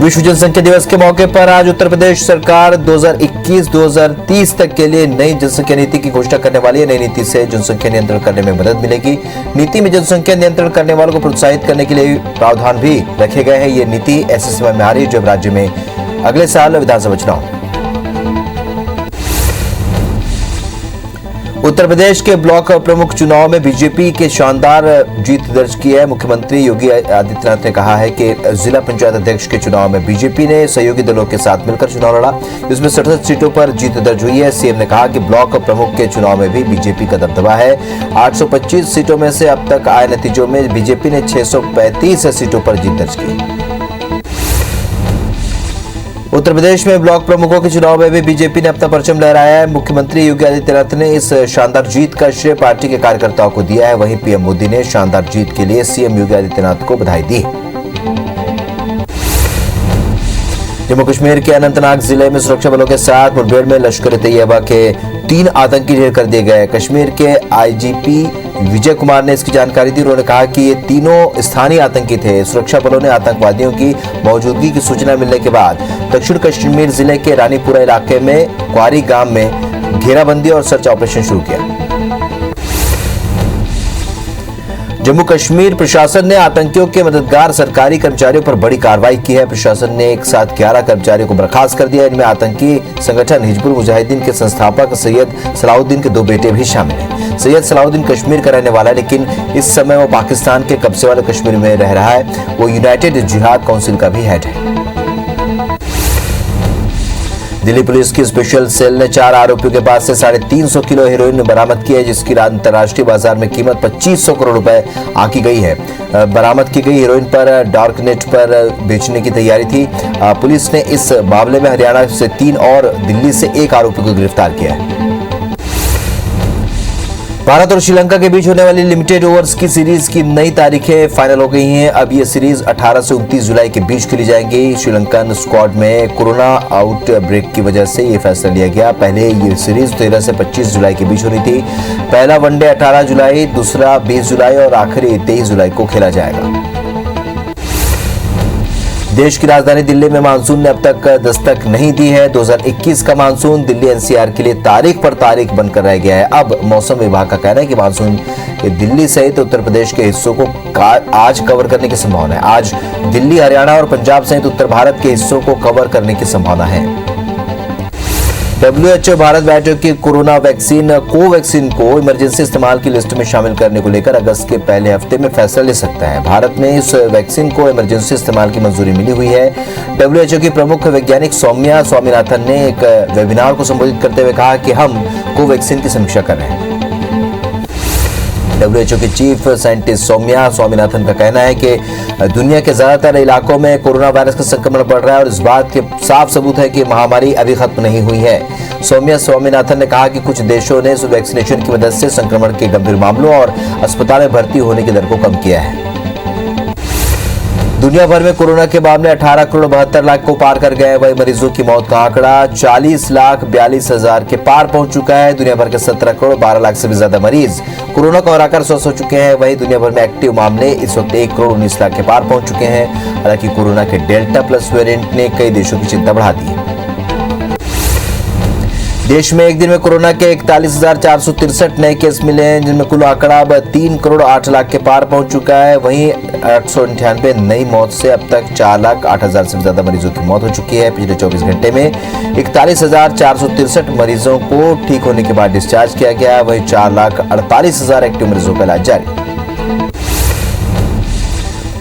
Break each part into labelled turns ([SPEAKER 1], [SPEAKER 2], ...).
[SPEAKER 1] विश्व जनसंख्या दिवस के मौके पर आज उत्तर प्रदेश सरकार 2021-2030 तक के लिए नई जनसंख्या नीति की घोषणा करने वाली है। नई नीति से जनसंख्या नियंत्रण करने में मदद मिलेगी। नीति में जनसंख्या नियंत्रण करने वालों को प्रोत्साहित करने के लिए प्रावधान भी रखे गए हैं। ये नीति ऐसे समय में आ रही है जब राज्य में अगले साल विधानसभा चुनाव। उत्तर प्रदेश के ब्लॉक प्रमुख चुनाव में बीजेपी के शानदार जीत दर्ज की है। मुख्यमंत्री योगी आदित्यनाथ ने कहा है कि जिला पंचायत अध्यक्ष के चुनाव में बीजेपी ने सहयोगी दलों के साथ मिलकर चुनाव लड़ा, जिसमें 67 सीटों पर जीत दर्ज हुई है। सीएम ने कहा कि ब्लॉक प्रमुख के चुनाव में भी बीजेपी का दबदबा है। 825 सीटों में से अब तक आए नतीजों में बीजेपी ने 635 सीटों पर जीत दर्ज की। उत्तर प्रदेश में ब्लॉक प्रमुखों के चुनाव में भी बीजेपी ने अपना परचम लहराया है। मुख्यमंत्री योगी आदित्यनाथ ने इस शानदार जीत का श्रेय पार्टी के कार्यकर्ताओं को दिया है। वहीं पीएम मोदी ने शानदार जीत के लिए सीएम योगी आदित्यनाथ को बधाई दी। जम्मू कश्मीर के अनंतनाग जिले में सुरक्षा बलों के साथ मुठभेड़ में लश्कर ए तैयबा के 3 आतंकी ढेर कर दिए गए। कश्मीर के आईजीपी विजय कुमार ने इसकी जानकारी दी। उन्होंने कहा कि ये तीनों स्थानीय आतंकी थे। सुरक्षा बलों ने आतंकवादियों की मौजूदगी की सूचना मिलने के बाद दक्षिण कश्मीर जिले के रानीपुरा इलाके में क्वारी गांव में घेराबंदी और सर्च ऑपरेशन शुरू किया। जम्मू कश्मीर प्रशासन ने आतंकियों के मददगार सरकारी कर्मचारियों पर बड़ी कार्रवाई की है। प्रशासन ने एक साथ 11 कर्मचारियों को बर्खास्त कर दिया। इनमें आतंकी संगठन हिजबुल मुजाहिदीन के संस्थापक सैयद सलाउद्दीन के 2 बेटे भी शामिल हैं। सैयद सलाउद्दीन कश्मीर का रहने वाला है, लेकिन इस समय वो पाकिस्तान के कब्जे वाले कश्मीर में रह रहा है। वो यूनाइटेड जिहाद काउंसिल का भी हेड है। दिल्ली पुलिस की स्पेशल सेल ने 4 आरोपियों के पास से 350 किलो हेरोइन बरामद की है, जिसकी अंतर्राष्ट्रीय बाजार में कीमत 2500 करोड़ रुपए आंकी गई है। बरामद की गई हेरोइन पर डार्कनेट पर बेचने की तैयारी थी। पुलिस ने इस मामले में हरियाणा से 3 और दिल्ली से 1 आरोपी को गिरफ्तार किया है। भारत और श्रीलंका के बीच होने वाली लिमिटेड ओवर्स की सीरीज की नई तारीखें फाइनल हो गई हैं। अब ये सीरीज 18 से 29 जुलाई के बीच खेली जाएंगी। श्रीलंकन स्क्वाड में कोरोना आउटब्रेक की वजह से ये फैसला लिया गया। पहले ये सीरीज 13 से 25 जुलाई के बीच हो रही थी। पहला वनडे 18 जुलाई, दूसरा 20 जुलाई और आखिरी 23 जुलाई को खेला जाएगा। देश की राजधानी दिल्ली में मानसून ने अब तक दस्तक नहीं दी है। 2021 का मानसून दिल्ली एनसीआर के लिए तारीख पर तारीख बनकर रह गया है। अब मौसम विभाग का कहना है कि मानसून के दिल्ली सहित उत्तर प्रदेश के हिस्सों को आज कवर करने की संभावना है। आज दिल्ली, हरियाणा और पंजाब सहित उत्तर भारत के हिस्सों को कवर करने की संभावना है। WHO भारत बायोटेक की कोरोना वैक्सीन कोवैक्सीन को इमरजेंसी इस्तेमाल की लिस्ट में शामिल करने को लेकर अगस्त के पहले हफ्ते में फैसला ले सकता है। भारत में इस वैक्सीन को इमरजेंसी इस्तेमाल की मंजूरी मिली हुई है। WHO की प्रमुख वैज्ञानिक सौम्या स्वामीनाथन ने एक वेबिनार को संबोधित करते हुए कहा कि हम कोवैक्सीन की समीक्षा कर रहे हैं। WHO के चीफ साइंटिस्ट सौम्या स्वामीनाथन का कहना है कि दुनिया के ज्यादातर इलाकों में कोरोना वायरस का संक्रमण बढ़ रहा है और इस बात के साफ सबूत है कि महामारी अभी खत्म नहीं हुई है। सौम्या स्वामीनाथन ने कहा कि कुछ देशों ने वैक्सीनेशन की मदद से संक्रमण के गंभीर मामलों और अस्पताल में भर्ती होने की दर को कम किया है। दुनिया भर में कोरोना के मामले 18 करोड़ 72 लाख को पार कर गए। वही मरीजों की मौत का आंकड़ा 40,42,000 के पार पहुंच चुका है। दुनिया भर के 17 करोड़ 12 लाख से भी ज्यादा मरीज कोरोना को हराकर स्वस्थ हो चुके हैं। वही दुनिया भर में एक्टिव मामले इस वक्त 1 करोड़ 19 लाख के पार पहुंच चुके हैं। हालांकि कोरोना के डेल्टा प्लस वेरिएंट ने कई देशों की चिंता बढ़ा दी है। देश में एक दिन में कोरोना के 41,463 नए केस मिले हैं, जिनमें कुल आंकड़ा अब 3 करोड़ 8 लाख के पार पहुंच चुका है। वहीं 898 नई मौत से अब तक 4,08,000 से ज्यादा मरीजों की मौत हो चुकी है। पिछले 24 घंटे में 41,463 मरीजों को ठीक होने के बाद डिस्चार्ज किया गया है। वहीं 4,48,000 एक्टिव मरीजों का इलाज जारी।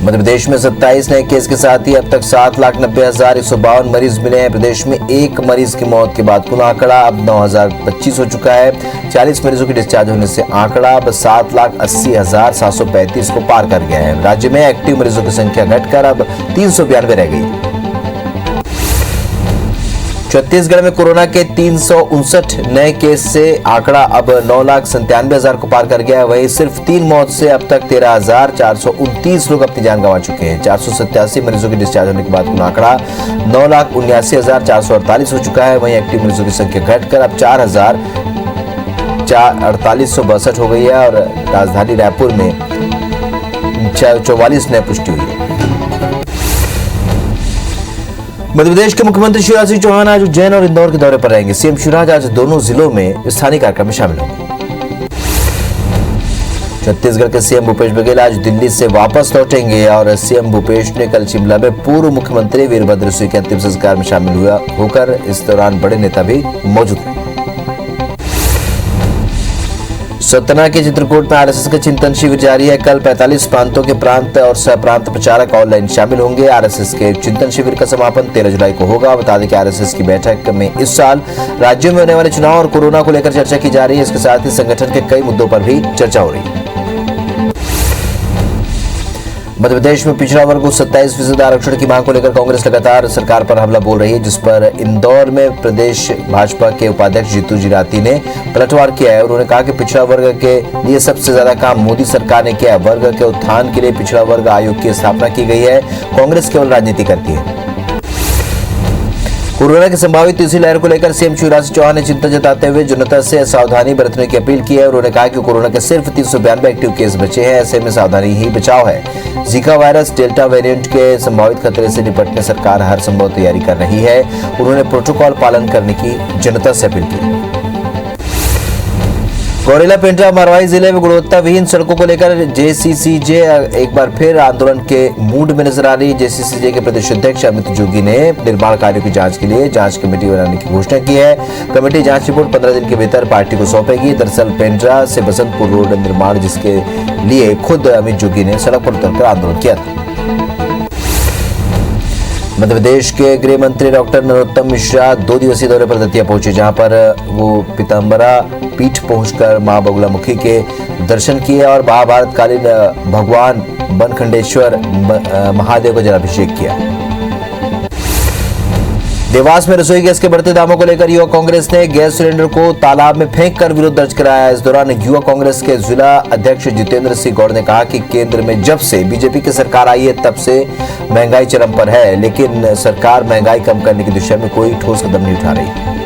[SPEAKER 1] मध्य प्रदेश में 27 नए केस के साथ ही अब तक 7,90,152 मरीज मिले हैं। प्रदेश में 1 मरीज की मौत के बाद कुल आंकड़ा अब 9,025 हो चुका है। 40 मरीजों के डिस्चार्ज होने से आंकड़ा अब 7,80,735 को पार कर गया है। राज्य में एक्टिव मरीजों की संख्या घटकर अब 392 रह गई। छत्तीसगढ़ में कोरोना के 359 नए केस से आंकड़ा अब 9,97,000 को पार कर गया है। वहीं सिर्फ 3 मौत से अब तक 13,429 लोग अपनी जान गंवा चुके हैं। 487 मरीजों के डिस्चार्ज होने के बाद कुल आंकड़ा 9,79,448 हो चुका है। वहीं एक्टिव मरीजों की संख्या घटकर अब 4,4862 हो गई है और राजधानी रायपुर में 44 नए पुष्टि हुई है। मध्य प्रदेश के मुख्यमंत्री शिवराज सिंह चौहान आज उज्जैन और इंदौर के दौरे पर रहेंगे। सीएम शिवराज आज दोनों जिलों में स्थानीय कार्यक्रम में शामिल होंगे। छत्तीसगढ़ के सीएम भूपेश बघेल आज दिल्ली से वापस लौटेंगे और सीएम भूपेश ने कल शिमला में पूर्व मुख्यमंत्री वीरभद्र सिंह के अंतिम संस्कार में शामिल होकर इस दौरान बड़े नेता भी मौजूद हैं। सतना के चित्रकूट में आरएसएस का चिंतन शिविर जारी है। कल 45 प्रांतों के प्रांत और सह प्रांत प्रचारक ऑनलाइन शामिल होंगे। आरएसएस के चिंतन शिविर का समापन 13 जुलाई को होगा। बता दें कि आरएसएस की बैठक में इस साल राज्यों में होने वाले चुनाव और कोरोना को लेकर चर्चा की जा रही है। इसके साथ ही संगठन के कई मुद्दों पर भी चर्चा हो रही है। मध्य प्रदेश में पिछड़ा वर्ग को 27% आरक्षण की मांग को लेकर कांग्रेस लगातार सरकार पर हमला बोल रही है, जिस पर इंदौर में प्रदेश भाजपा के उपाध्यक्ष जीतू जिराती ने पलटवार किया है। उन्होंने कहा कि पिछड़ा वर्ग के लिए सबसे ज्यादा काम मोदी सरकार ने किया है। वर्ग के उत्थान के लिए पिछड़ा वर्ग आयोग की स्थापना की गई है। कांग्रेस केवल राजनीति करती है। कोरोना की संभावित तीसरी लहर को लेकर सीएम शिवराज सिंह चौहान ने चिंता जताते हुए जनता से सावधानी बरतने की अपील की है। उन्होंने कहा कि कोरोना के सिर्फ 392 एक्टिव केस बचे हैं, ऐसे में सावधानी ही बचाव है। जीका वायरस डेल्टा वेरिएंट के संभावित खतरे से निपटने सरकार हर संभव तैयारी कर रही है। उन्होंने प्रोटोकॉल पालन करने की जनता से अपील की। गौरेला पेंड्रा मरवाई जिले में गुणवत्ता विहीन सड़कों को लेकर जेसीसीजे एक बार फिर आंदोलन के मूड में नजर आ रही। जेसीसीजे के प्रदेश अध्यक्ष अमित जोगी ने निर्माण कार्यों की जांच के लिए जांच कमेटी बनाने की घोषणा की है। कमेटी जांच रिपोर्ट 15 दिन के भीतर पार्टी को सौंपेगी। दरअसल पेंड्रा से बसंतपुर रोड निर्माण जिसके लिए खुद अमित जोगी ने सड़क पर उतरकर आंदोलन किया था। मध्य प्रदेश के गृह मंत्री डॉक्टर नरोत्तम मिश्रा 2 दिवसीय दौरे पर दतिया पहुंचे, जहां पर वो पीताम्बरा पीठ पहुंचकर मां बगुलामुखी के दर्शन किए और महाभारतकालीन भगवान बनखंडेश्वर महादेव का जलाभिषेक किया। देवास में रसोई गैस के बढ़ते दामों को लेकर युवा कांग्रेस ने गैस सिलेंडर को तालाब में फेंककर विरोध दर्ज कराया। इस दौरान युवा कांग्रेस के जिला अध्यक्ष जितेंद्र सिंह गौड़ ने कहा कि केंद्र में जब से बीजेपी की सरकार आई है तब से महंगाई चरम पर है, लेकिन सरकार महंगाई कम करने की दिशा में कोई ठोस कदम नहीं उठा रही।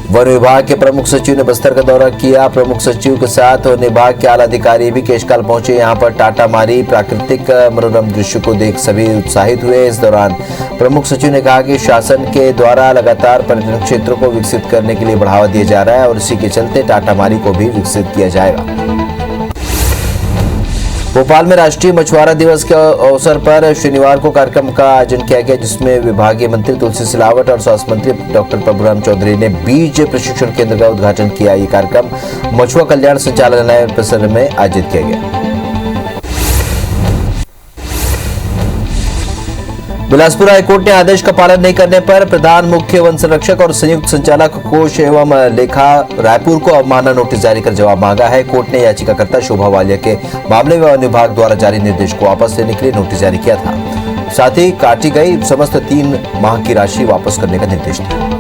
[SPEAKER 1] वन विभाग के प्रमुख सचिव ने बस्तर का दौरा किया। प्रमुख सचिव के साथ वन विभाग के आला अधिकारी भी केशकाल पहुंचे। यहां पर टाटा मारी प्राकृतिक मनोरम दृश्य को देख सभी उत्साहित हुए। इस दौरान प्रमुख सचिव ने कहा कि शासन के द्वारा लगातार पर्यटन क्षेत्रों को विकसित करने के लिए बढ़ावा दिया जा रहा है और इसी के चलते टाटा मारी को भी विकसित किया जाएगा। भोपाल में राष्ट्रीय मछुआरा दिवस के अवसर पर शनिवार को कार्यक्रम का आयोजन किया गया, जिसमें विभागीय मंत्री तुलसी सिलावट और स्वास्थ्य मंत्री डॉक्टर प्रभुराम चौधरी ने बीज प्रशिक्षण केंद्र का उद्घाटन किया। ये कार्यक्रम मछुआ कल्याण संचालनालय परिसर में आयोजित किया गया। बिलासपुर हाईकोर्ट ने आदेश का पालन नहीं करने पर प्रधान मुख्य वन संरक्षक और संयुक्त संचालक कोष एवं लेखा रायपुर को अवमानना नोटिस जारी कर जवाब मांगा है। कोर्ट ने याचिकाकर्ता शोभा वालिया के मामले में वन विभाग द्वारा जारी निर्देश को वापस लेने के लिए नोटिस जारी किया था। साथ ही काटी गई समस्त 3 माह की राशि वापस करने का निर्देश दिया।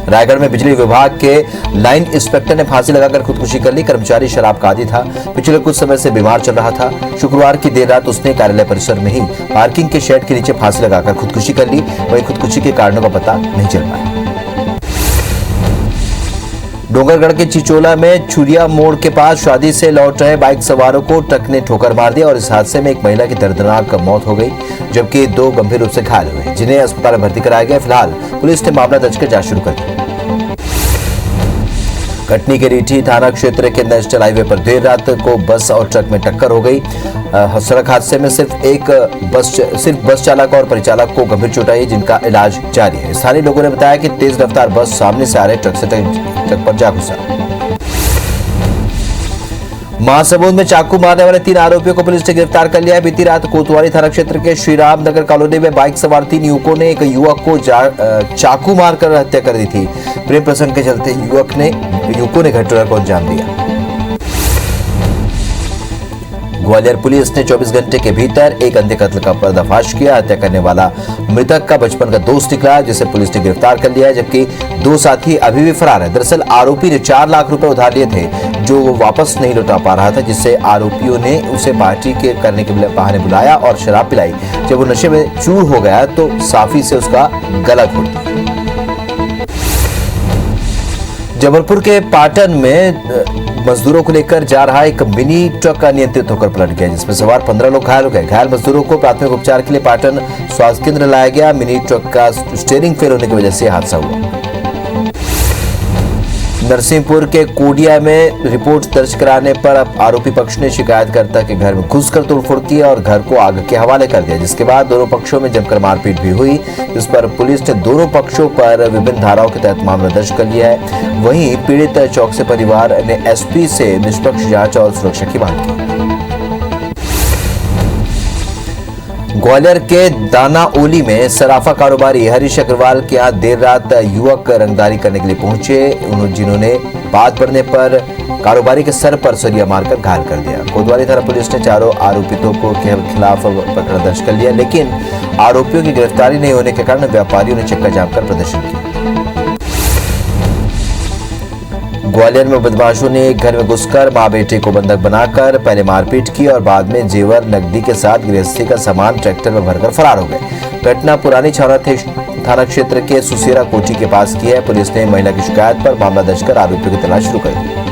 [SPEAKER 1] रायगढ़ में बिजली विभाग के लाइन इंस्पेक्टर ने फांसी लगाकर खुदकुशी कर ली। कर्मचारी शराब का आदी था, पिछले कुछ समय से बीमार चल रहा था। शुक्रवार की देर रात उसने कार्यालय परिसर में ही पार्किंग के शेड के नीचे फांसी लगाकर खुदकुशी कर ली। वहीं खुदकुशी के कारणों का पता नहीं चल पाया। डोंगरगढ़ के चिचोला में छुरिया मोड़ के पास शादी से लौट रहे बाइक सवारों को ट्रक ने ठोकर मार दिया और इस हादसे में एक महिला की दर्दनाक मौत हो गई, जबकि 2 गंभीर रूप से घायल हुए, जिन्हें अस्पताल में भर्ती कराया गया। फिलहाल पुलिस ने मामला दर्ज कर जांच शुरू कर दी। कटनी के रीठी थाना क्षेत्र के नेशनल हाईवे पर देर रात को बस और ट्रक में टक्कर हो गई। सड़क हादसे में सिर्फ बस चालक और परिचालक को गंभीर चोट आई, जिनका इलाज जारी है। स्थानीय लोगों ने बताया कि तेज रफ्तार बस सामने से आ रहे ट्रक से ट्रक पर जा घुसा। महासमुंद में चाकू मारने वाले 3 आरोपियों को पुलिस ने गिरफ्तार कर लिया है। बीती रात कोतवाली थाना क्षेत्र के श्रीराम नगर कॉलोनी में बाइक सवार 3 युवकों ने एक युवक को चाकू मारकर हत्या कर दी थी। प्रेम प्रसंग के चलते युवकों ने घटना को अंजाम दिया। ग्वालियर पुलिस ने 24 घंटे के भीतर एक अंधे कत्ल का पर्दाफाश किया। हत्या करने वाला मृतक का बचपन का दोस्त निकला, जिसे पुलिस ने गिरफ्तार कर लिया है, जबकि 2 साथी अभी भी फरार है। दरअसल आरोपी ने 4 लाख रुपए उधार लिए थे, जो वो वापस नहीं लौटा पा रहा था, जिससे आरोपियों ने उसे पार्टी करने के बहाने बुलाया और शराब पिलाई। जब वो नशे में चूर हो गया तो साफी से उसका गला घोट दिया। जबलपुर के पाटन में मजदूरों को लेकर जा रहा एक मिनी ट्रक अनियंत्रित होकर पलट गया, जिसमें सवार 15 लोग घायल हो गए। घायल मजदूरों को प्राथमिक उपचार के लिए पाटन स्वास्थ्य केंद्र लाया गया। मिनी ट्रक का स्टीयरिंग फेल होने की वजह से हादसा हुआ। नरसिंहपुर के कोडिया में रिपोर्ट दर्ज कराने पर आरोपी पक्ष ने शिकायतकर्ता के घर में घुसकर तोड़फोड़ की और घर को आग के हवाले कर दिया, जिसके बाद दोनों पक्षों में जमकर मारपीट भी हुई, जिस पर पुलिस ने दोनों पक्षों पर विभिन्न धाराओं के तहत मामला दर्ज कर लिया है। वहीं पीड़ित चौकसे परिवार ने एसपी से निष्पक्ष जांच और सुरक्षा की मांग की। ग्वालियर के दानाओली में सराफा कारोबारी हरीश अग्रवाल के यहाँ देर रात युवक रंगदारी करने के लिए पहुंचे, जिन्होंने बात बढ़ने पर कारोबारी के सर पर सरिया मारकर घायल कर दिया। कोतवाली थाना पुलिस ने चारों आरोपितों को खिलाफ प्रकरण दर्ज कर लिया, लेकिन आरोपियों की गिरफ्तारी नहीं होने के कारण व्यापारियों ने चक्का जाम कर प्रदर्शन किया। ग्वालियर में बदमाशों ने एक घर में घुसकर मां बेटे को बंधक बनाकर पहले मारपीट की और बाद में जेवर नकदी के साथ गृहस्थी का सामान ट्रैक्टर में भरकर फरार हो गए। घटना पुरानी छावड़ा थाना क्षेत्र के सुसेरा कोठी के पास की है। पुलिस ने महिला की शिकायत पर मामला दर्ज कर आरोपियों की तलाश शुरू कर दी।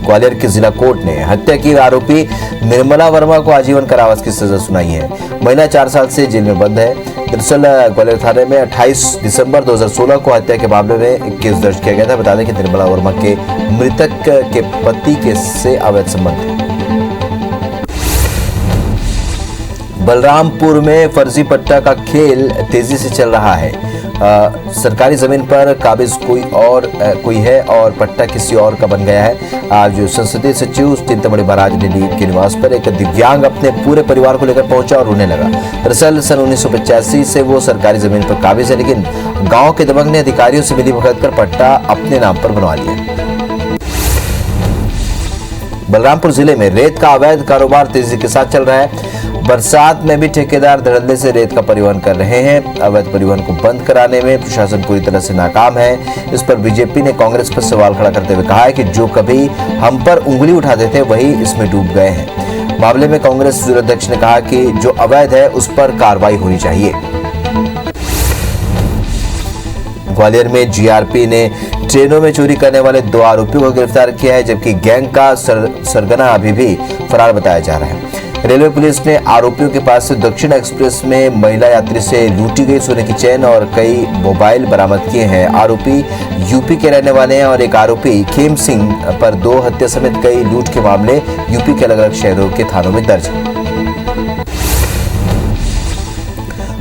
[SPEAKER 1] ग्वालियर की जिला कोर्ट ने हत्या की आरोपी निर्मला वर्मा को आजीवन कारावास की सजा सुनाई है। महिला 4 साल से जेल में बंद है। दरअसल ग्वालियर थाने में 28 दिसंबर 2016 को हत्या के मामले में एक केस दर्ज किया गया था। बता दें कि निर्मला वर्मा के मृतक के पति के से अवैध संबंध है। बलरामपुर में फर्जी पट्टा का खेल तेजी से चल रहा है। सरकारी जमीन पर काबिज कोई है और पट्टा किसी और का बन गया है। आज संसदीय सचिव चिंतामणि महाराज ने के निवास पर एक दिव्यांग अपने पूरे परिवार को लेकर पहुंचा और रोने लगा। दरअसल सन 1985 से वो सरकारी जमीन पर काबिज है, लेकिन गांव के दबंग ने अधिकारियों से मिलीभगत कर पट्टा अपने नाम पर बनवा लिया। बलरामपुर जिले में रेत का अवैध कारोबार तेजी के साथ चल रहा है। बरसात में भी ठेकेदार धड़ल्ले से रेत का परिवहन कर रहे हैं। अवैध परिवहन को बंद कराने में प्रशासन पूरी तरह से नाकाम है। इस पर बीजेपी ने कांग्रेस पर सवाल खड़ा करते हुए कहा है कि जो कभी हम पर उंगली उठाते थे वही इसमें डूब गए हैं। मामले में कांग्रेस जिलाध्यक्ष ने कहा कि जो अवैध है उस पर कार्रवाई होनी चाहिए। ग्वालियर में जीआरपी ने ट्रेनों में चोरी करने वाले 2 आरोपियों को गिरफ्तार किया है, जबकि गैंग का सरगना अभी भी फरार बताया जा रहा है। रेलवे पुलिस ने आरोपियों के पास से दक्षिण एक्सप्रेस में महिला यात्री से लूटी गई सोने की चेन और कई मोबाइल बरामद किए हैं। आरोपी यूपी के रहने वाले हैं और एक आरोपी खेम सिंह पर 2 हत्या समेत कई लूट के मामले यूपी के अलग अलग शहरों के थानों में दर्ज हैं।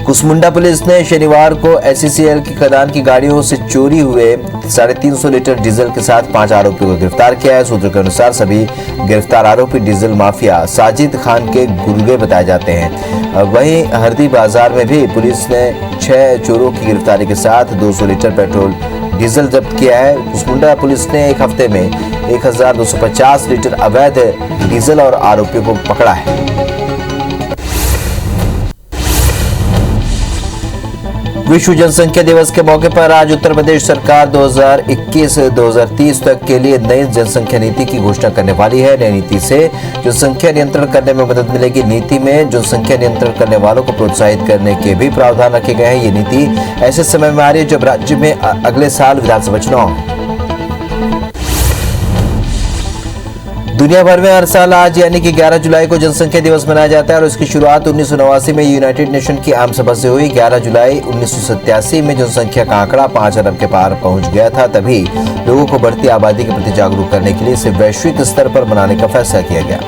[SPEAKER 1] कुसमुंडा पुलिस ने शनिवार को एससीसीएल की खदान की गाड़ियों से चोरी हुए 350 लीटर डीजल के साथ 5 आरोपियों को गिरफ्तार किया है। सूत्रों के अनुसार सभी गिरफ्तार आरोपी डीजल माफिया साजिद खान के गुर्गे बताए जाते हैं। वहीं हरदी बाजार में भी पुलिस ने 6 चोरों की गिरफ्तारी के साथ 200 लीटर पेट्रोल डीजल जब्त किया है। कुसमुंडा पुलिस ने एक हफ्ते में 1250 लीटर अवैध डीजल और आरोपियों को पकड़ा है। विश्व जनसंख्या दिवस के मौके पर आज उत्तर प्रदेश सरकार 2021-2030 तक के लिए नई जनसंख्या नीति की घोषणा करने वाली है। नई नीति से जनसंख्या नियंत्रण करने में मदद मिलेगी। नीति में जनसंख्या नियंत्रण करने वालों को प्रोत्साहित करने के भी प्रावधान रखे गए हैं। ये नीति ऐसे समय में आ रही है जब राज्य में अगले साल विधानसभा चुनाव है। दुनिया भर में हर साल आज यानी कि 11 जुलाई को जनसंख्या दिवस मनाया जाता है और इसकी शुरुआत 1989 में यूनाइटेड नेशन की आम सभा से हुई। 11 जुलाई 1987 में जनसंख्या का आंकड़ा 5 अरब के पार पहुंच गया था। तभी लोगों को बढ़ती आबादी के प्रति जागरूक करने के लिए इसे वैश्विक स्तर पर मनाने का फैसला किया गया।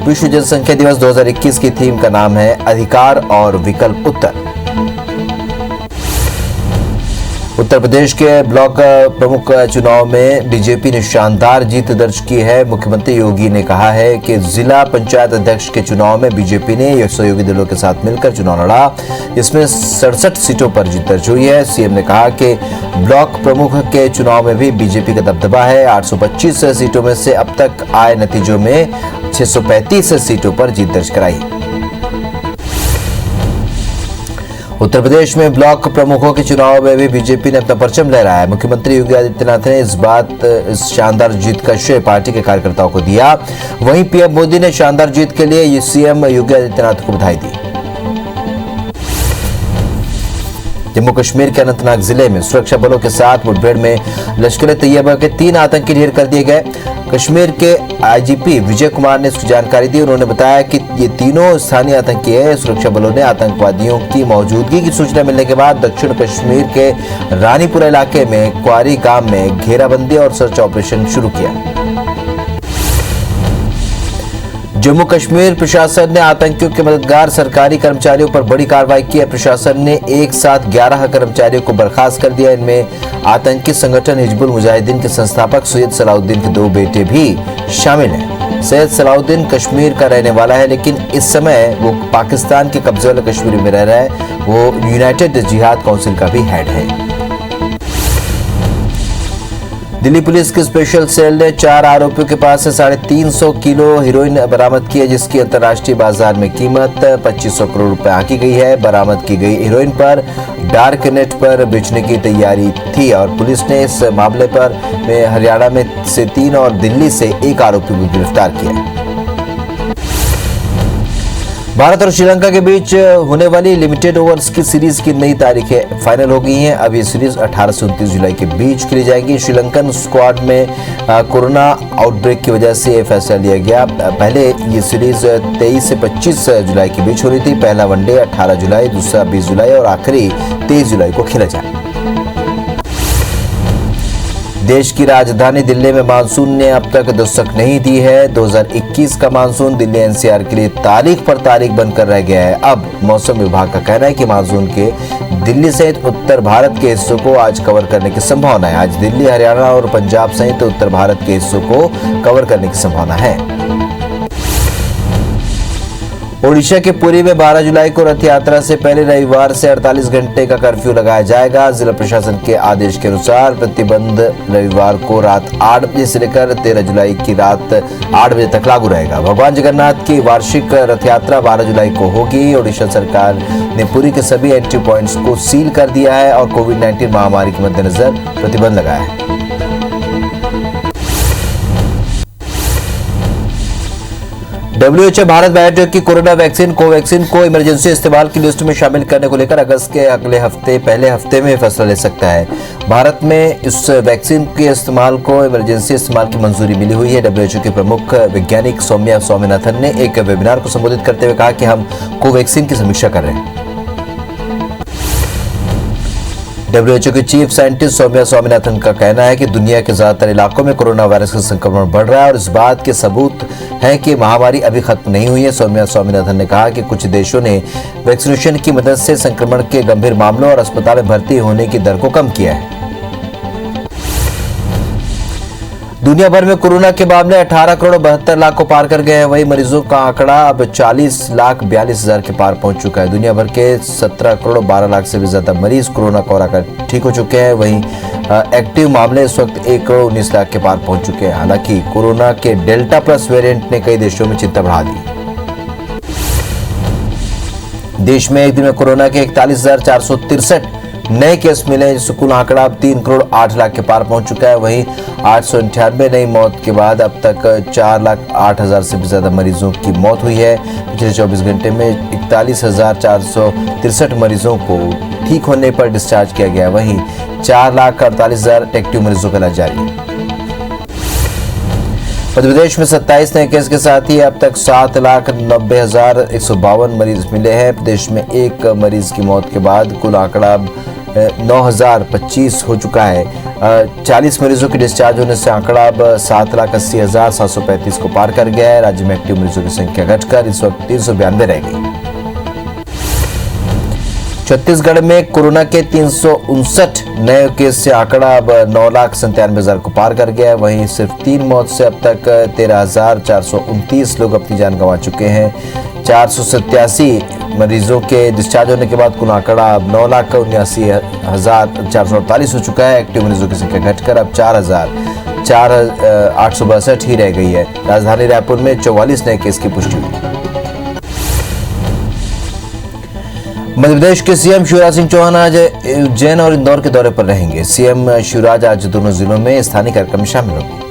[SPEAKER 1] विश्व जनसंख्या दिवस 2021 की थीम का नाम है अधिकार और विकल्प उत्तर। उत्तर प्रदेश के ब्लॉक प्रमुख चुनाव में बीजेपी ने शानदार जीत दर्ज की है। मुख्यमंत्री योगी ने कहा है कि जिला पंचायत अध्यक्ष के चुनाव में बीजेपी ने सहयोगी दलों के साथ मिलकर चुनाव लड़ा, जिसमें 67 सीटों पर जीत दर्ज हुई है। सीएम ने कहा कि ब्लॉक प्रमुख के चुनाव में भी बीजेपी का दबदबा है। 825 सीटों में से अब तक आए नतीजों में 635 सीटों पर जीत दर्ज कराई। उत्तर प्रदेश में ब्लॉक प्रमुखों के चुनाव में भी बीजेपी ने अपना परचम लहराया है। मुख्यमंत्री योगी आदित्यनाथ ने इस शानदार जीत का श्रेय पार्टी के कार्यकर्ताओं को दिया। वहीं पीएम मोदी ने शानदार जीत के लिए सीएम योगी आदित्यनाथ को बधाई दी। जम्मू कश्मीर के अनंतनाग जिले में सुरक्षा बलों के साथ मुठभेड़ में लश्कर तैयबा के 3 आतंकी ढेर कर दिए गए। कश्मीर के आईजीपी विजय कुमार ने इसकी जानकारी दी। उन्होंने बताया कि ये तीनों स्थानीय आतंकी है। सुरक्षा बलों ने आतंकवादियों की मौजूदगी की सूचना मिलने के बाद दक्षिण कश्मीर के रानीपुरा इलाके में क्वारी गांव में घेराबंदी और सर्च ऑपरेशन शुरू किया। जम्मू कश्मीर प्रशासन ने आतंकियों के मददगार सरकारी कर्मचारियों पर बड़ी कार्रवाई की है। प्रशासन ने एक साथ 11 कर्मचारियों को बर्खास्त कर दिया। इनमें आतंकी संगठन हिजबुल मुजाहिदीन के संस्थापक सैयद सलाउद्दीन के 2 बेटे भी शामिल हैं। सैयद सलाउद्दीन कश्मीर का रहने वाला है, लेकिन इस समय वो पाकिस्तान के कब्जे वाले कश्मीर में रह रहा है। वो यूनाइटेड जिहाद काउंसिल का भी हेड है। दिल्ली पुलिस की स्पेशल सेल ने 4 आरोपियों के पास से 350 किलो हेरोइन बरामद की है, जिसकी अंतर्राष्ट्रीय बाजार में कीमत 2500 करोड़ रुपए आंकी गई है। बरामद की गई हेरोइन पर डार्क नेट पर बेचने की तैयारी थी और पुलिस ने इस मामले पर हरियाणा में से 3 और दिल्ली से 1 आरोपी को गिरफ्तार किया। भारत और श्रीलंका के बीच होने वाली लिमिटेड ओवर्स की सीरीज की नई तारीखें फाइनल हो गई हैं। अब ये सीरीज 18 से 29 जुलाई के बीच खेली जाएगी। श्रीलंकन स्क्वाड में कोरोना आउटब्रेक की वजह से ये फैसला लिया गया। पहले ये सीरीज 23 से 25 जुलाई के बीच हो रही थी। पहला वनडे 18 जुलाई, दूसरा 20 जुलाई और आखिरी 23 जुलाई को खेला जाए। देश की राजधानी दिल्ली में मानसून ने अब तक दस्तक नहीं दी है। 2021 का मानसून दिल्ली एनसीआर के लिए तारीख पर तारीख बनकर रह गया है। अब मौसम विभाग का कहना है कि मानसून के दिल्ली सहित उत्तर भारत के हिस्सों को आज कवर करने की संभावना है। आज दिल्ली, हरियाणा और पंजाब सहित उत्तर भारत के हिस्सों को कवर करने की संभावना है। ओडिशा के पुरी में 12 जुलाई को रथ यात्रा से पहले रविवार से 48 घंटे का कर्फ्यू लगाया जाएगा। जिला प्रशासन के आदेश के अनुसार प्रतिबंध रविवार को रात 8 बजे से लेकर 13 जुलाई की रात 8 बजे तक लागू रहेगा। भगवान जगन्नाथ की वार्षिक रथ यात्रा 12 जुलाई को होगी। ओडिशा सरकार ने पुरी के सभी एंट्री पॉइंट्स को सील कर दिया है और कोविड-19 महामारी के मद्देनजर प्रतिबंध लगाया है। WHO भारत बायोटेक की कोरोना वैक्सीन कोवैक्सीन को इमरजेंसी इस्तेमाल की लिस्ट में शामिल करने को लेकर अगस्त के पहले हफ्ते में फैसला ले सकता है। भारत में इस वैक्सीन के इस्तेमाल को इमरजेंसी इस्तेमाल की मंजूरी मिली हुई है। WHO के प्रमुख वैज्ञानिक सौम्या स्वामीनाथन ने एक वेबिनार को संबोधित करते हुए कहा कि हम कोवैक्सीन की समीक्षा कर रहे हैं। WHO के चीफ साइंटिस्ट सौम्या स्वामीनाथन का कहना है कि दुनिया के ज्यादातर इलाकों में कोरोना वायरस का संक्रमण बढ़ रहा है और इस बात के सबूत हैं कि महामारी अभी खत्म नहीं हुई है। सौम्या स्वामीनाथन ने कहा कि कुछ देशों ने वैक्सीनेशन की मदद से संक्रमण के गंभीर मामलों और अस्पताल में भर्ती होने की दर को कम किया है। दुनिया भर में कोरोना के मामले 18 करोड़ 72 लाख को पार कर गए हैं। वहीं मरीजों का आंकड़ा अब 40 लाख 42 हजार के पार पहुंच चुका है। दुनिया भर के 17 करोड़ 12 लाख से भी ज्यादा मरीज कोरोना को हराकर ठीक हो चुके हैं। वहीं एक्टिव मामले इस वक्त 1 करोड़ 19 लाख के पार पहुंच चुके हैं। हालांकि कोरोना के डेल्टा प्लस वेरिएंट ने कई देशों में चिंता बढ़ा दी। देश में एक दिन में कोरोना के 41,463 नए केस मिले हैं, जिससे कुल आंकड़ा अब 3 करोड़ 8 लाख के पार पहुंच चुका है। वहीं 898 नई मौत के बाद अब तक 4,08,000 से भी ज्यादा मरीजों की मौत हुई है। पिछले 24 घंटे में 41,463 मरीजों को ठीक होने पर डिस्चार्ज किया गया। वहीं 4,48,000 एक्टिव मरीजों का इलाज जारी है। मध्य प्रदेश में 27 नए केस के साथ ही अब तक 7,90,152 मरीज मिले हैं। प्रदेश में एक मरीज की मौत के बाद कुल आंकड़ा 9,025 हो चुका है। 40 मरीजों के डिस्चार्ज होने से आंकड़ा अब 7,80,735 को पार कर गया है। राज्य में एक्टिव मरीजों की संख्या घटकर इस वक्त 392 रह गई। छत्तीसगढ़ में कोरोना के 359 नए केस से आंकड़ा अब 9,97,000 को पार कर गया है। वहीं सिर्फ 3 मौत से अब तक 13,429 लोग अपनी जान गंवा चुके हैं। 487 मरीजों के डिस्चार्ज होने के बाद कुल आंकड़ा अब 9,79,448 हो चुका है। एक्टिव मरीजों की संख्या घटकर अब 4,862 ही रह गई है। राजधानी रायपुर में 44 नए केस की पुष्टि हुई। मध्य प्रदेश के सीएम शिवराज सिंह चौहान आज उज्जैन और इंदौर के दौरे पर रहेंगे। सीएम शिवराज आज दोनों जिलों में स्थानीय कार्यक्रम में शामिल होंगे।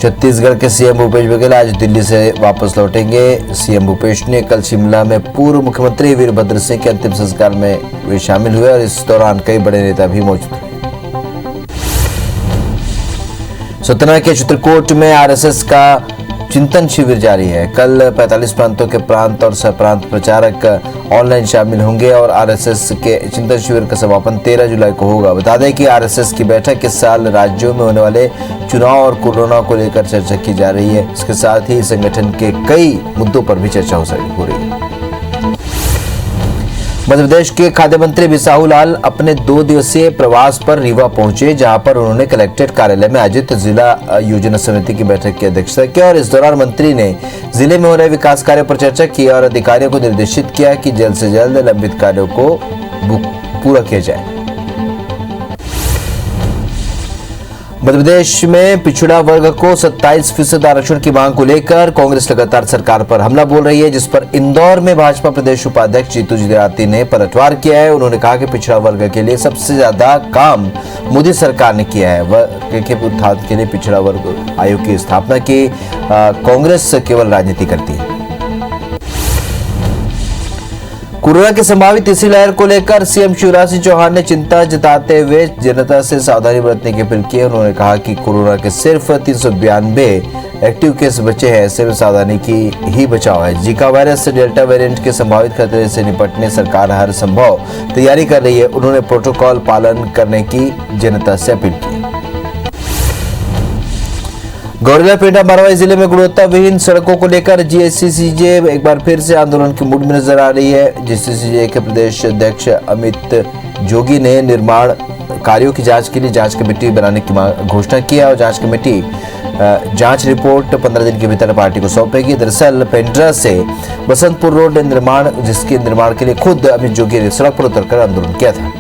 [SPEAKER 1] छत्तीसगढ़ के सीएम भूपेश बघेल आज दिल्ली से वापस लौटेंगे। सीएम भूपेश ने कल शिमला में पूर्व मुख्यमंत्री वीरभद्र सिंह के अंतिम संस्कार में वे शामिल हुए और इस दौरान कई बड़े नेता भी मौजूद थे। सतना के चित्रकूट में आरएसएस का चिंतन शिविर जारी है। कल 45 प्रांतों के प्रांत और सहप्रांत प्रचारक ऑनलाइन शामिल होंगे और आरएसएस के चिंतन शिविर का समापन 13 जुलाई को होगा। बता दें कि आरएसएस की बैठक इस साल राज्यों में होने वाले चुनाव और कोरोना को लेकर चर्चा की जा रही है। इसके साथ ही संगठन के कई मुद्दों पर भी चर्चा हो रही है। मध्य प्रदेश के खाद्य मंत्री बिसाहू लाल अपने 2 दिवसीय प्रवास पर रीवा पहुंचे, जहां पर उन्होंने कलेक्ट्रेट कार्यालय में आयोजित जिला योजना समिति की बैठक की अध्यक्षता की और इस दौरान मंत्री ने जिले में हो रहे विकास कार्यों पर चर्चा की और अधिकारियों को निर्देशित किया कि जल्द से जल्द लंबित कार्यों को पूरा किया जाए। मध्य प्रदेश में पिछड़ा वर्ग को 27% आरक्षण की मांग को लेकर कांग्रेस लगातार सरकार पर हमला बोल रही है, जिस पर इंदौर में भाजपा प्रदेश उपाध्यक्ष जीतू जराती ने पलटवार किया है। उन्होंने कहा कि पिछड़ा वर्ग के लिए सबसे ज्यादा काम मोदी सरकार ने किया है। वर्ग के उत्थान के लिए पिछड़ा वर्ग आयोग की स्थापना की। कांग्रेस केवल राजनीति करती है। कोरोना की संभावित तीसरी लहर को लेकर सीएम शिवराज सिंह चौहान ने चिंता जताते हुए जनता से सावधानी बरतने की अपील की। उन्होंने कहा कि कोरोना के सिर्फ 392 एक्टिव केस बचे हैं, ऐसे में सावधानी की ही बचाव है। जीका वायरस डेल्टा वेरिएंट के संभावित खतरे से निपटने सरकार हर संभव तैयारी कर रही है। उन्होंने प्रोटोकॉल पालन करने की जनता से अपील की। गौरेला पेंड्रा बाराबाई जिले में गुणवत्ता विहीन सड़कों को लेकर जीएससीसीजे एक बार फिर से आंदोलन के मूड में नजर आ रही है। जीएससीसीजे के प्रदेश अध्यक्ष अमित जोगी ने निर्माण कार्यों की जांच के लिए जांच कमेटी बनाने की घोषणा की है और जांच कमेटी जांच रिपोर्ट 15 दिन के भीतर पार्टी को सौंपेगी। दरअसल पेंड्रा से बसंतपुर रोड निर्माण, जिसके निर्माण के लिए खुद अमित जोगी ने सड़क पर उतरकर आंदोलन किया था।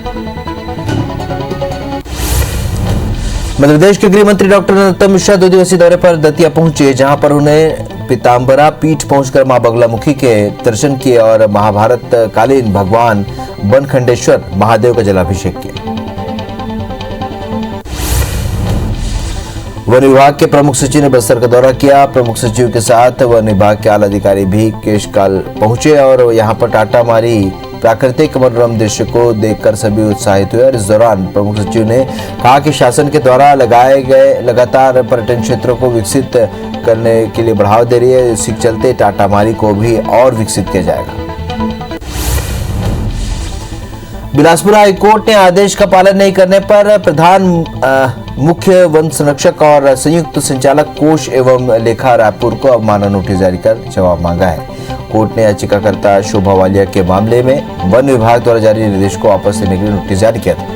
[SPEAKER 1] मध्य प्रदेश के गृह मंत्री डॉक्टर नरोत्तम मिश्रा 2 दिवसीय दौरे पर दतिया पहुंचे, जहां पर उन्हें पीताम्बरा पीठ पहुंचकर मां बगलामुखी के दर्शन किए और महाभारत कालीन भगवान बनखंडेश्वर महादेव का जलाभिषेक किया। वन विभाग के प्रमुख सचिव ने बस्तर का दौरा किया। प्रमुख सचिव के साथ वन विभाग के आला अधिकारी भी केशकाल पहुंचे और यहां पर टाटा मारी प्राकृतिक मनोरम दृश्य को देखकर सभी उत्साहित हुए और इस दौरान प्रमुख सचिव ने कहा कि शासन के द्वारा लगाए गए लगातार पर्यटन क्षेत्रों को विकसित करने के लिए बढ़ावा दे रही है। इसी के चलते टाटा मारी को भी और विकसित किया जाएगा। बिलासपुर हाईकोर्ट ने आदेश का पालन नहीं करने पर प्रधान मुख्य वन संरक्षक और संयुक्त संचालक कोष एवं लेखा रायपुर को अवमानना नोटिस जारी कर जवाब मांगा है। कोर्ट ने याचिकाकर्ता शोभा वालिया के मामले में वन विभाग द्वारा जारी निर्देश को वापस लेने के लिए नोटिस जारी किया था।